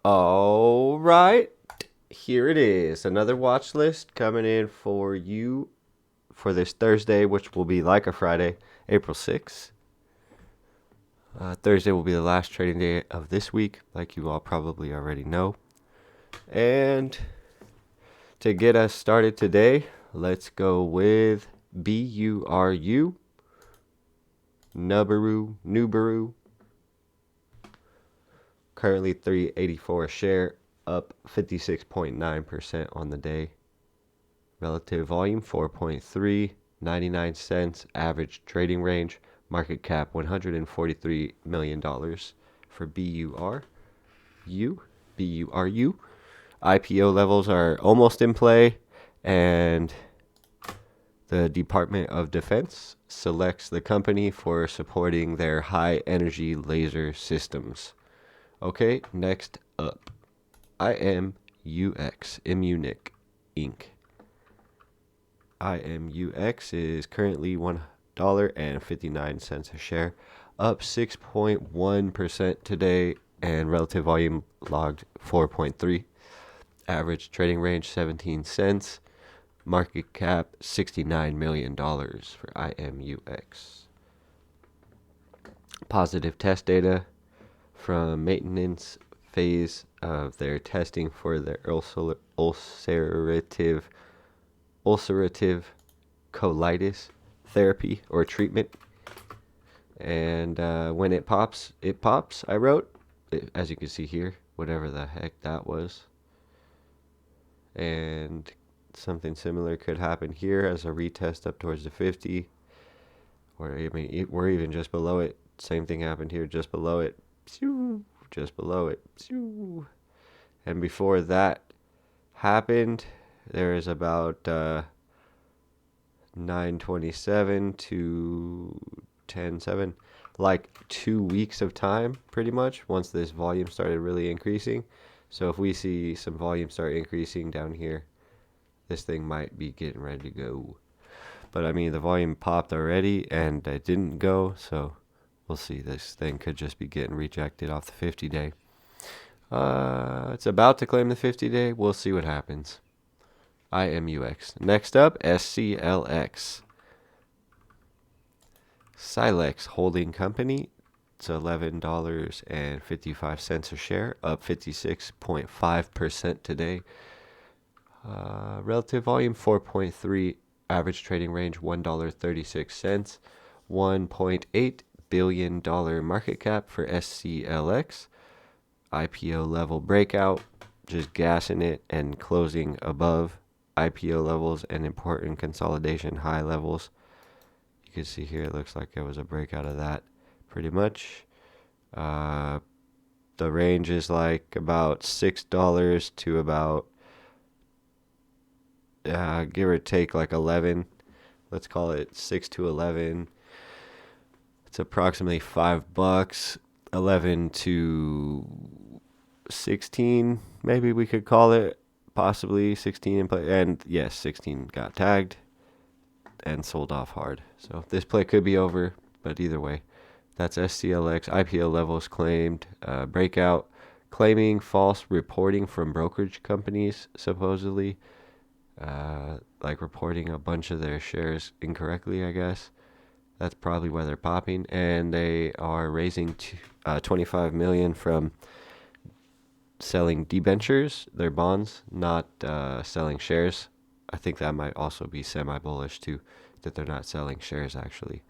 All right, here it is. Another watch list coming in for you for this Thursday, which will be like a Friday, April 6th. Thursday will be the last trading day of this week, like you all probably already know. And to get us started today, let's go with BURU, NVVE. Currently 384 a share, up 56.9% on the day. Relative volume 4.3, 99 cents. Average trading range. Market cap $143 million for BURU. IPO levels are almost in play, and the Department of Defense selects the company for supporting their high energy laser systems. Okay, next up, IMUX, Immunic, Inc. IMUX is currently $1.59 a share, up 6.1% today, and relative volume logged 4.3. Average trading range 17 cents. Market cap $69 million for IMUX. Positive test data from maintenance phase of their testing for their ulcerative colitis therapy or treatment. And when it pops, I wrote, as you can see here, whatever the heck that was. And something similar could happen here as a retest up towards the 50. Or I mean, we're even just below it. Same thing happened here, just below it. Just below it. And before that happened, there is about 9:27 to 10:07, like 2 weeks of time pretty much once this volume started really increasing. So if we see some volume start increasing down here, this thing might be getting ready to go. But I mean, the volume popped already and it didn't go, so we'll see. This thing could just be getting rejected off the 50-day. It's about to claim the 50-day. We'll see what happens. IMUX. Next up, SCLX. SCLX Holding Company. It's $11.55 a share, up 56.5% today. Relative volume 4.3. Average trading range $1.36. $1.8 billion market cap for SCLX. IPO level breakout, just gassing it and closing above IPO levels and important consolidation high levels. You can see here it looks like it was a breakout of that pretty much. The range is like about $6 to about give or take like 11. Let's call it 6 to 11. It's approximately $5. 11 to 16, maybe we could call it. Possibly 16 in play. And yes, 16 got tagged and sold off hard. So this play could be over, but either way, that's SCLX. IPO levels claimed. Breakout claiming false reporting from brokerage companies, supposedly. Like reporting a bunch of their shares incorrectly, I guess. That's probably why they're popping. And they are raising $25 million from selling debentures, their bonds, not selling shares. I think that might also be semi-bullish too, that they're not selling shares actually.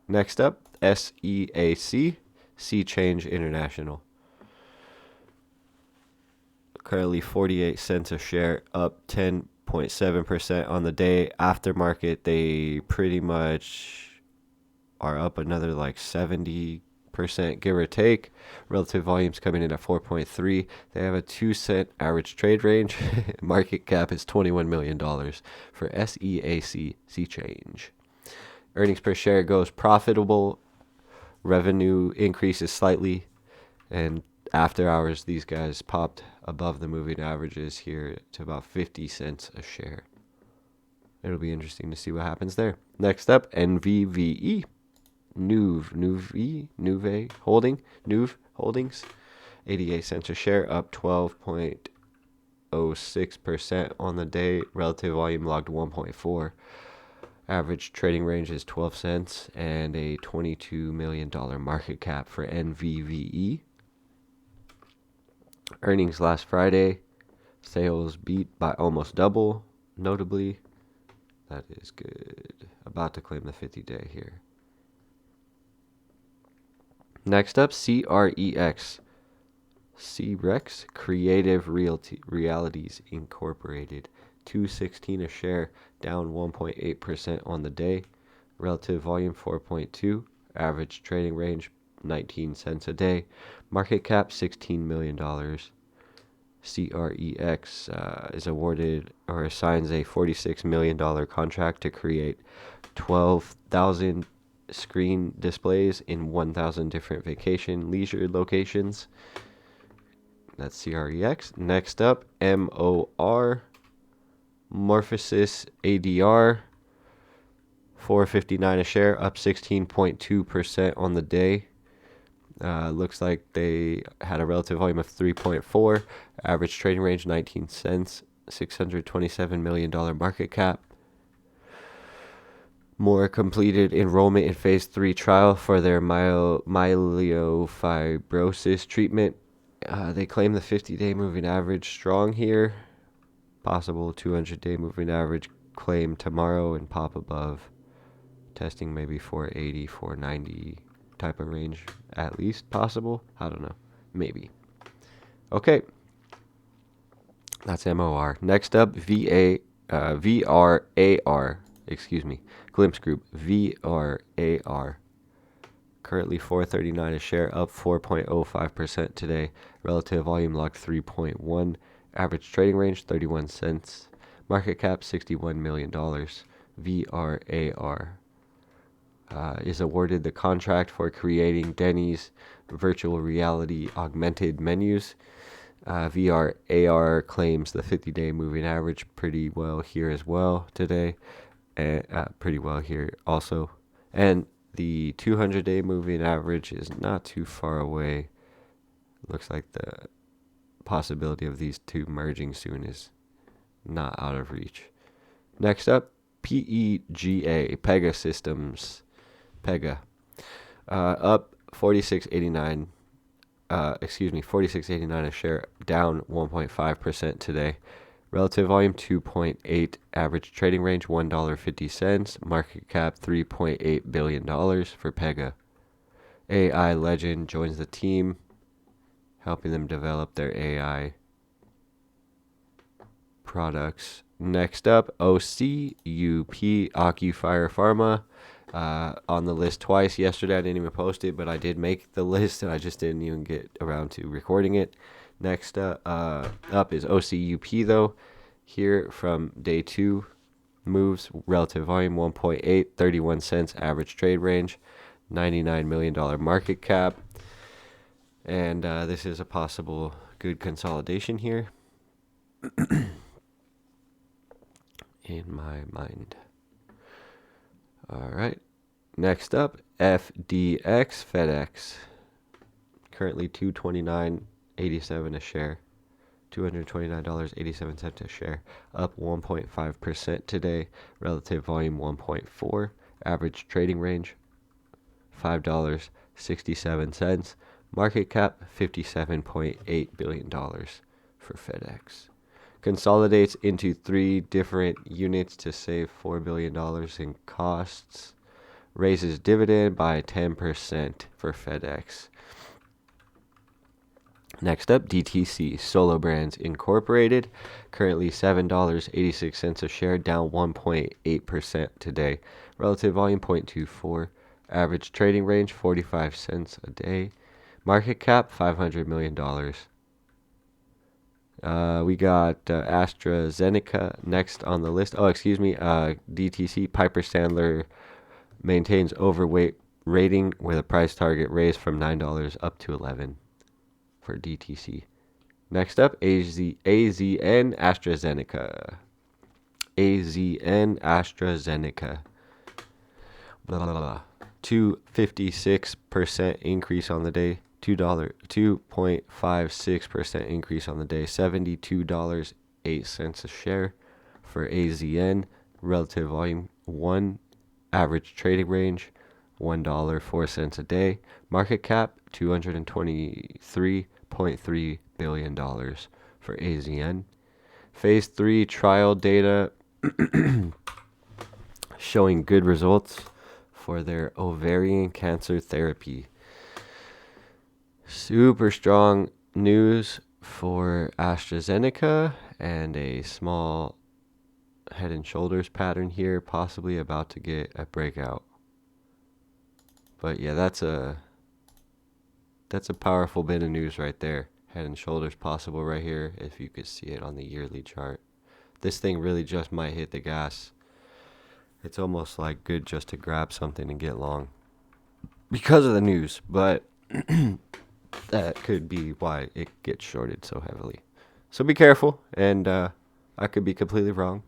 Next up, SEAC, Sea Change International. Currently 48 cents a share, up 10.7% on the day. Aftermarket, they pretty much are up another like 70%, give or take. Relative volumes coming in at 4.3. They have a 2-cent average trade range. Market cap is $21 million for SEAC Sea Change. Earnings per share goes profitable. Revenue increases slightly. And after hours, these guys popped above the moving averages here to about 50 cents a share. It'll be interesting to see what happens there. Next up, NVVE. Nuve Holdings. 88 cents a share, up 12.06% on the day. Relative volume logged 1.4. Average trading range is 12 cents and a $22 million market cap for NVVE. Earnings last Friday. Sales beat by almost double, notably. That is good. About to claim the 50-day here. Next up, CREX. CREX, Creative Realities Incorporated. $2.16 a share, down 1.8% on the day. Relative volume 4.2. Average trading range 19 cents a day. Market cap $16 million. CREX is awarded or assigns a $46 million contract to create 12,000 screen displays in 1,000 different vacation leisure locations. That's CREX. Next up, MOR. Morphosis ADR, $4.59 a share, up 16.2% on the day. Looks like they had a relative volume of 3.4, average trading range 19 cents, $627 million market cap. More completed enrollment in phase 3 trial for their myleofibrosis treatment. They claim the 50-day moving average strong here. Possible 200-day moving average claim tomorrow and pop above. Testing maybe 480, 490 type of range at least possible. I don't know. Maybe. Okay. That's MOR. Next up, VRAR. Glimpse Group. VRAR. Currently $4.39 a share, up 4.05% today. Relative volume locked 3.1. Average trading range 31 cents. Market cap $61 million. VRAR is awarded the contract for creating Denny's virtual reality augmented menus. VRAR claims the 50-day moving average pretty well here as well today. Pretty well here also. And the 200-day moving average is not too far away. Looks like the possibility of these two merging soon is not out of reach. Next up, PEGA, Pega Systems. Pega. Up 46.89. $46.89 a share, down 1.5% today. Relative volume 2.8, average trading range $1.50, market cap $3.8 billion for Pega. AI Legend joins the team, helping them develop their AI products. Next up, OCUP, Occufire Pharma. On the list twice. Yesterday I didn't even post it, but I did make the list and I just didn't even get around to recording it. Next up is OCUP though. Here from day 2 moves, relative volume 1.8, 31 cents average trade range, $99 million market cap. And this is a possible good consolidation here in my mind. All right. Next up, FDX, FedEx. Currently $229.87 a share. $229.87 a share. Up 1.5% today. Relative volume 1.4. Average trading range $5.67. Market cap $57.8 billion for FedEx. Consolidates into 3 different units to save $4 billion in costs. Raises dividend by 10% for FedEx. Next up, DTC, Solo Brands Incorporated. Currently $7.86 a share, down 1.8% today. Relative volume 0.24. Average trading range 45 cents a day. Market cap $500 million. We got AstraZeneca next on the list. DTC, Piper Sandler maintains overweight rating with a price target raised from $9 up to $11 for DTC. Next up, AZN AstraZeneca. AZN AstraZeneca. 256% increase on the day. 2.56% increase on the day, $72.08 a share for AZN. Relative volume 1, average trading range $1.04 a day. Market cap $223.3 billion for AZN. Phase 3 trial data showing good results for their ovarian cancer therapy. Super strong news for AstraZeneca, and a small head and shoulders pattern here, possibly about to get a breakout. But yeah, that's a powerful bit of news right there. Head and shoulders possible right here, if you could see it on the yearly chart. This thing really just might hit the gas. It's almost like good just to grab something and get long because of the news, but that could be why it gets shorted so heavily. So be careful, and I could be completely wrong.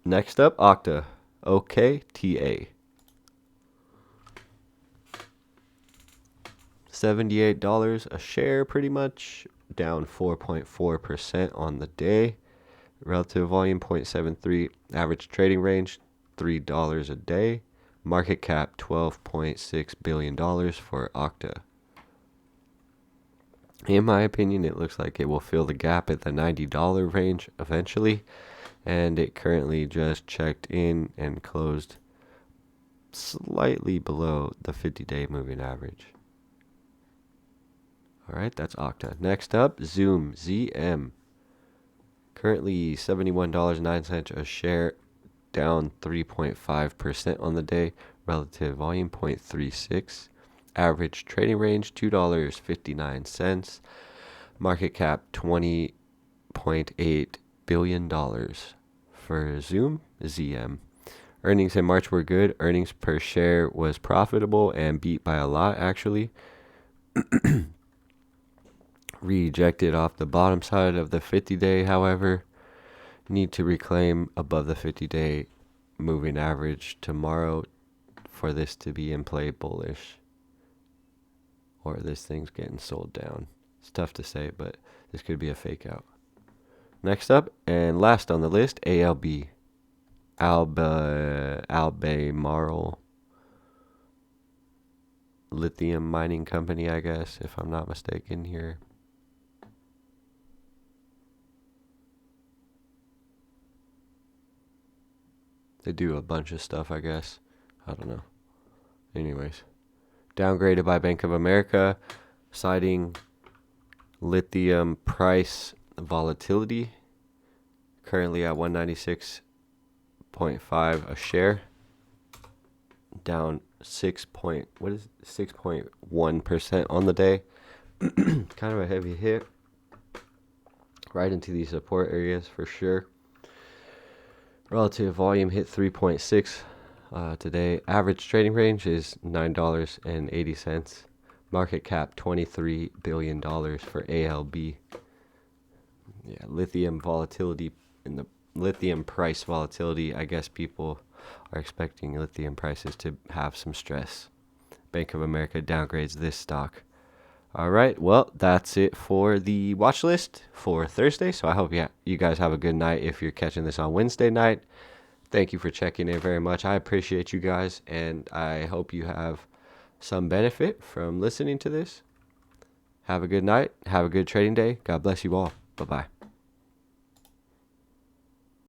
Next up, Okta. OKTA. $78 a share, pretty much. Down 4.4% on the day. Relative volume 0.73. Average trading range $3 a day. Market cap $12.6 billion for Okta. In my opinion, it looks like it will fill the gap at the $90 range eventually. And it currently just checked in and closed slightly below the 50-day moving average. All right, that's Okta. Next up, Zoom, ZM. Currently $71.09 a share, down 3.5% on the day. Relative volume 0.36. Average trading range $2.59. Market cap $20.8 billion for Zoom, ZM. Earnings in March were good. Earnings per share was profitable and beat by a lot, actually. Rejected off the bottom side of the 50-day, however. Need to reclaim above the 50-day moving average tomorrow for this to be in play bullish. Or this thing's getting sold down. It's tough to say, but this could be a fake out. Next up, and last on the list, ALB. Albemarle lithium mining company, I guess, if I'm not mistaken here. They do a bunch of stuff, I guess. I don't know. Anyways. Downgraded by Bank of America, citing lithium price volatility. Currently at 196.5 a share. Down 6.1% on the day. Kind of a heavy hit. Right into these support areas for sure. Relative volume hit 3.6 today. Average trading range is $9.80. Market cap $23 billion for ALB. Yeah, lithium volatility in the lithium price volatility. I guess people are expecting lithium prices to have some stress. Bank of America downgrades this stock. All right, well, that's it for the watch list for Thursday. So I hope you guys have a good night if you're catching this on Wednesday night. Thank you for checking in very much. I appreciate you guys, and I hope you have some benefit from listening to this. Have a good night. Have a good trading day. God bless you all. Bye-bye.